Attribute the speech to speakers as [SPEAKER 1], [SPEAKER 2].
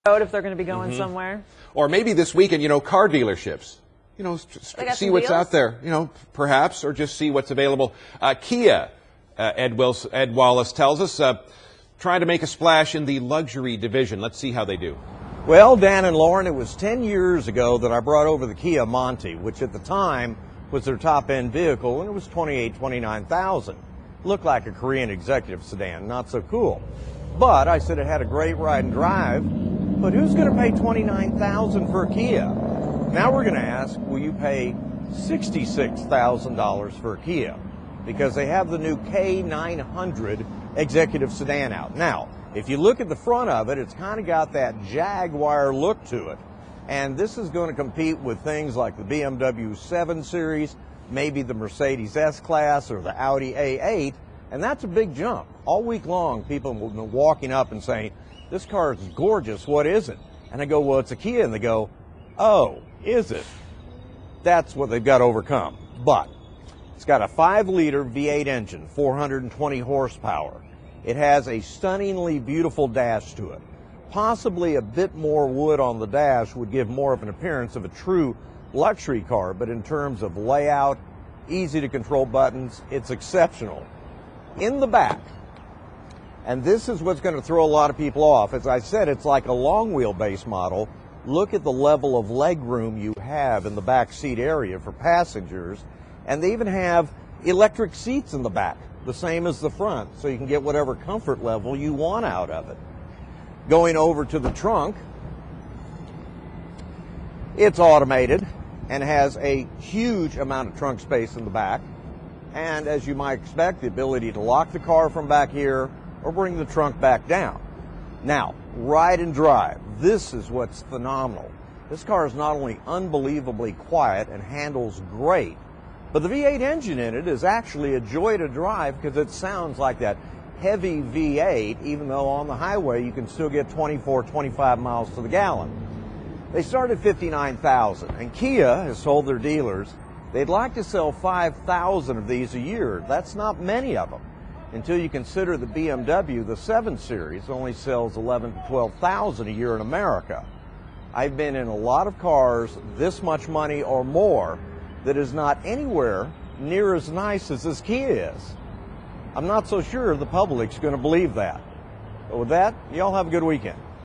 [SPEAKER 1] road if they're going to be going somewhere.
[SPEAKER 2] Or maybe this weekend, car dealerships. Just see what's out there, perhaps, or just see what's available. Kia, Ed Wallace tells us, trying to make a splash in the luxury division. Let's see how they do.
[SPEAKER 3] Well, Dan and Lauren, it was 10 years ago that I brought over the Kia Monte, which at the time was their top-end vehicle, and it was $29,000. Looked like a Korean executive sedan, not so cool. But I said it had a great ride and drive, but who's going to pay $29,000 for a Kia? Now we're going to ask, will you pay $66,000 for a Kia? Because they have the new K900 executive sedan out. Now, if you look at the front of it, it's kind of got that Jaguar look to it. And this is going to compete with things like the BMW 7 Series, maybe the Mercedes S-Class or the Audi A8, and that's a big jump. All week long, people will be walking up and saying, this car is gorgeous, what is it? And I go, well, it's a Kia, and they go, oh, is it? That's what they've got to overcome. But it's got a 5-liter V8 engine, 420 horsepower. It has a stunningly beautiful dash to it. Possibly a bit more wood on the dash would give more of an appearance of a true luxury car, but in terms of layout, easy to control buttons, it's exceptional. In the back, and this is what's going to throw a lot of people off, as I said, it's like a long wheelbase model. Look at the level of leg room you have in the back seat area for passengers, and they even have electric seats in the back, the same as the front, so you can get whatever comfort level you want out of it. Going over to the trunk, it's automated and has a huge amount of trunk space in the back, and as you might expect, the ability to lock the car from back here or bring the trunk back down. Now, ride and drive, this is what's phenomenal. This car is not only unbelievably quiet and handles great, but the V8 engine in it is actually a joy to drive because it sounds like that heavy V8, even though on the highway you can still get 24, 25 miles to the gallon. They start at $59,000, and Kia has told their dealers they'd like to sell 5,000 of these a year. That's not many of them. Until you consider the BMW, the 7 Series only sells 11,000 to 12,000 a year in America. I've been in a lot of cars this much money or more that is not anywhere near as nice as this Kia is. I'm not so sure the public's going to believe that. But with that, y'all have a good weekend.